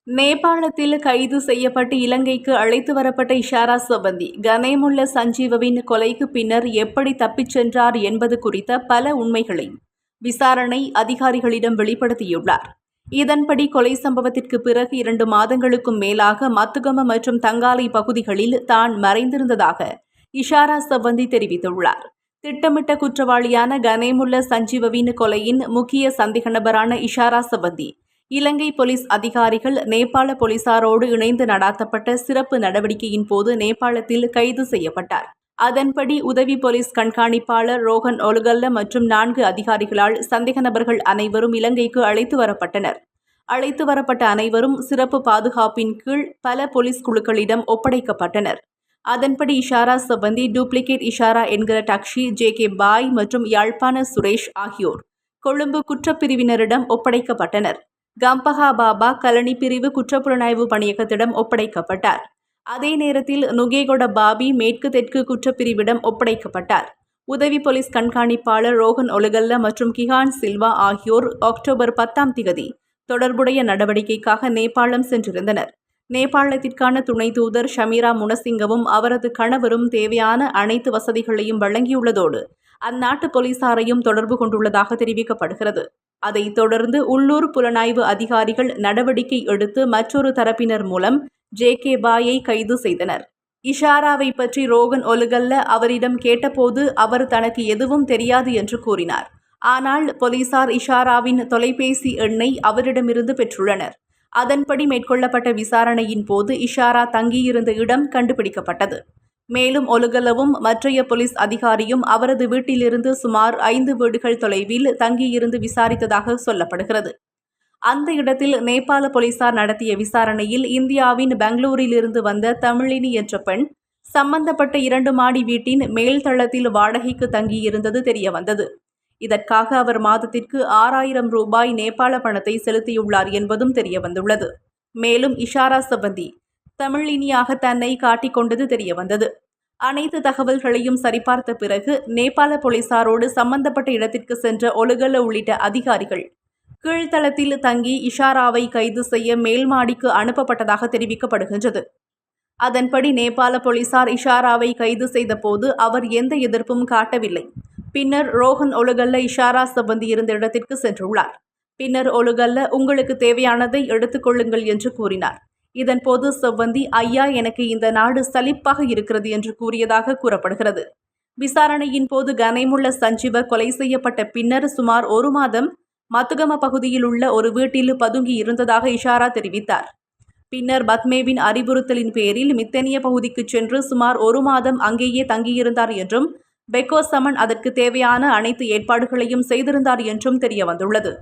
நேபாளத்தில் கைது செய்யப்பட்டு இலங்கைக்கு அழைத்து வரப்பட்ட இஷாரா சவந்தி கனேமுல்ல சஞ்சீவவின் கொலைக்கு பின்னர் எப்படி தப்பிச் சென்றார் என்பது குறித்த பல உண்மைகளை விசாரணை அதிகாரிகளிடம் வெளிப்படுத்தியுள்ளார். இதன்படி கொலை சம்பவத்திற்கு பிறகு 2 மாதங்களுக்கும் மேலாக மத்துகம மற்றும் தங்காலை பகுதிகளில் தான் மறைந்திருந்ததாக இஷாரா சவந்தி தெரிவித்துள்ளார். திட்டமிட்ட குற்றவாளியான கனேமுல்ல சஞ்சீவவின் கொலையின் முக்கிய சந்தேக நபரான இஷாரா சவந்தி இலங்கை போலீஸ் அதிகாரிகள் நேபாள போலீசாரோடு இணைந்து நடாத்தப்பட்ட சிறப்பு நடவடிக்கையின் போது நேபாளத்தில் கைது செய்யப்பட்டார். அதன்படி உதவி போலீஸ் கண்காணிப்பாளர் ரோஹன் ஒலுகல்ல மற்றும் 4 அதிகாரிகளால் சந்தேக நபர்கள் அனைவரும் இலங்கைக்கு அழைத்து வரப்பட்டனர். அழைத்து வரப்பட்ட அனைவரும் சிறப்பு பாதுகாப்பின் கீழ் பல போலீஸ் குழுக்களிடம் ஒப்படைக்கப்பட்டனர். அதன்படி இஷாரா சவந்தி, டூப்ளிகேட் இஷாரா என்கிற டாக்ஷி, ஜே.கே. பாய் மற்றும் யாழ்ப்பாண சுரேஷ் ஆகியோர் கொழும்பு குற்றப்பிரிவினரிடம் ஒப்படைக்கப்பட்டனர். கம்பஹா பாபா கலனி பிரிவு குற்றப்புலனாய்வு பணியகத்திடம் ஒப்படைக்கப்பட்டார். அதே நேரத்தில் நுகேகொட பாபி மேற்கு தெற்கு குற்றப்பிரிவிடம் ஒப்படைக்கப்பட்டார். உதவி போலீஸ் கண்காணிப்பாளர் ரோஹன் ஒலுகல்ல மற்றும் கிஹான் சில்வா ஆகியோர் அக்டோபர் 10ஆம் திகதி தொடர்புடைய நடவடிக்கைக்காக நேபாளம் சென்றிருந்தனர். நேபாளத்திற்கான துணை தூதர் ஷமீரா முனசிங்கவும் அவரது கணவரும் தேவையான அனைத்து வசதிகளையும் வழங்கியுள்ளதோடு அந்நாட்டு போலீசாரையும் தொடர்பு கொண்டுள்ளதாக தெரிவிக்கப்படுகிறது. அதைத் தொடர்ந்து உள்ளூர் புலனாய்வு அதிகாரிகள் நடவடிக்கை எடுத்து மற்றொரு தரப்பினர் மூலம் ஜே.கே. பாயை கைது செய்தனர். இஷாராவை பற்றி ரோகன் ஒலுகல்ல அவரிடம் கேட்டபோது அவர் தனக்கு எதுவும் தெரியாது என்று கூறினார். ஆனால் போலீசார் இஷாராவின் தொலைபேசி எண்ணை அவரிடமிருந்து பெற்றுள்ளனர். அதன்படி மேற்கொள்ளப்பட்ட விசாரணையின் போது இஷாரா தங்கியிருந்த இடம் கண்டுபிடிக்கப்பட்டது. மேலும் ஒலுகல்லவும் மற்றைய போலீஸ் அதிகாரியும் அவரது வீட்டிலிருந்து சுமார் 5 வீடுகள் தொலைவில் தங்கியிருந்து விசாரித்ததாக சொல்லப்படுகிறது. அந்த இடத்தில் நேபாள போலீசார் நடத்திய விசாரணையில் இந்தியாவின் பெங்களூரிலிருந்து வந்த தமிழினி என்ற பெண் சம்பந்தப்பட்ட 2 மாடி வீட்டின் மேல்தளத்தில் வாடகைக்கு தங்கியிருந்தது தெரியவந்தது. இதற்காக அவர் மாதத்திற்கு 6000 ரூபாய் நேபாள பணத்தை செலுத்தியுள்ளார் என்பதும் தெரியவந்துள்ளது. மேலும் இஷாரா சவந்தி தமிழினியாக தன்னை காட்டிக்கொண்டது தெரியவந்தது. அனைத்து தகவல்களையும் சரிபார்த்த பிறகு நேபாள போலீசாரோடு சம்பந்தப்பட்ட இடத்திற்கு சென்ற ஒலுகல்ல உள்ளிட்ட அதிகாரிகள் கீழ்த்தளத்தில் தங்கி இஷாராவை கைது செய்ய மேல் மாடிக்கு அனுப்பப்பட்டதாக தெரிவிக்கப்படுகின்றது. அதன்படி நேபாள போலீசார் இஷாராவை கைது செய்த போது அவர் எந்த எதிர்ப்பும் காட்டவில்லை. பின்னர் ரோஹன் ஒலுகல்ல இஷாரா சவந்தி இருந்த இடத்திற்கு சென்றுள்ளார். பின்னர் ஒலுகல்ல உங்களுக்கு தேவையானதை எடுத்துக்கொள்ளுங்கள் என்று கூறினார். இதன்போது சவந்தி, ஐயா, எனக்கு இந்த நாடு சலிப்பாக இருக்கிறது என்று கூறியதாக கூறப்படுகிறது. விசாரணையின் போது கனேமுல்ல சஞ்சீவ கொலை செய்யப்பட்ட பின்னர் சுமார் 1 மாதம் மத்துகம பகுதியில் உள்ள ஒரு வீட்டில் பதுங்கி இருந்ததாக இஷாரா தெரிவித்தார். பின்னர் பத்மேவின் அறிவுறுத்தலின் பேரில் மித்தனிய பகுதிக்கு சென்று சுமார் 1 மாதம் அங்கேயே தங்கியிருந்தார் என்றும் பெக்கோ சமன் அதற்கு தேவையான அனைத்து ஏற்பாடுகளையும் செய்திருந்தார் என்றும் தெரியவந்துள்ளது.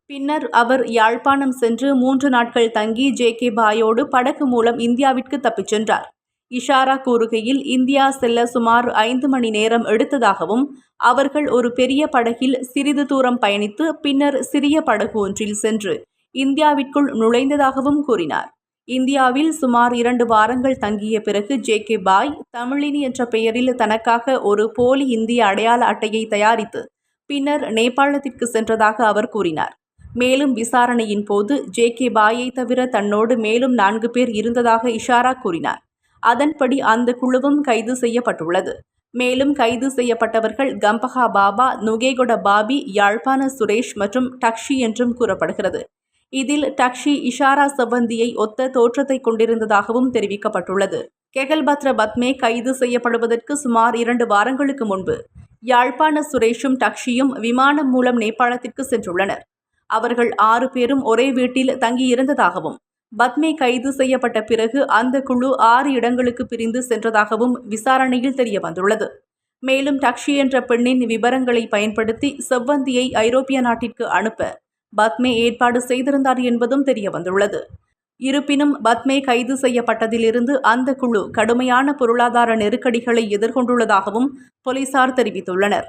பின்னர் அவர் யாழ்ப்பாணம் சென்று 3 நாட்கள் தங்கி ஜே.கே. பாயோடு படகு மூலம் இந்தியாவிற்கு தப்பிச் சென்றார். இஷாரா கூறுகையில், இந்தியா செல்ல சுமார் 5 மணி நேரம் எடுத்ததாகவும் அவர்கள் ஒரு பெரிய படகில் சிறிது தூரம் பயணித்து பின்னர் சிறிய படகு ஒன்றில் சென்று இந்தியாவிற்குள் நுழைந்ததாகவும் கூறினார். இந்தியாவில் சுமார் 2 வாரங்கள் தங்கிய பிறகு ஜே.கே. பாய் தமிழினி என்ற பெயரில் தனக்காக ஒரு போலி இந்திய அடையாள அட்டையை தயாரித்து பின்னர் நேபாளத்திற்கு சென்றதாக அவர் கூறினார். மேலும் விசாரணையின் போது ஜே.கே. பாயை தவிர தன்னோடு மேலும் 4 பேர் இருந்ததாக இஷாரா கூறினார். அதன்படி அந்த குழுவும் கைது செய்யப்பட்டுள்ளது. மேலும் கைது செய்யப்பட்டவர்கள் கம்பஹா பாபா, நுகேகொட பாபி, யாழ்ப்பாண சுரேஷ் மற்றும் டாக்ஷி என்றும் கூறப்படுகிறது. இதில் டாக்ஷி இஷாரா சவந்தியை ஒத்த தோற்றத்தை கொண்டிருந்ததாகவும் தெரிவிக்கப்பட்டுள்ளது. கெகல்பத்ர பத்மே கைது செய்யப்படுவதற்கு சுமார் 2 வாரங்களுக்கு முன்பு யாழ்ப்பாண சுரேஷும் டாக்ஷியும் விமானம் மூலம் நேபாளத்திற்கு சென்றுள்ளனர். அவர்கள் 6 பேரும் ஒரே வீட்டில் தங்கியிருந்ததாகவும் பத்மே கைது செய்யப்பட்ட பிறகு அந்த குழு 6 இடங்களுக்கு பிரிந்து சென்றதாகவும் விசாரணையில் தெரியவந்துள்ளது. மேலும் டாக்ஷி என்ற பெண்ணின் விவரங்களை பயன்படுத்தி செவ்வந்தியை ஐரோப்பிய நாட்டிற்கு அனுப்ப பத்மே ஏற்பாடு செய்திருந்தார் என்பதும் தெரியவந்துள்ளது. இருப்பினும் பத்மே கைது செய்யப்பட்டதிலிருந்து அந்த குழு கடுமையான பொருளாதார நெருக்கடிகளை எதிர்கொண்டுள்ளதாகவும் போலீசார் தெரிவித்துள்ளனர்.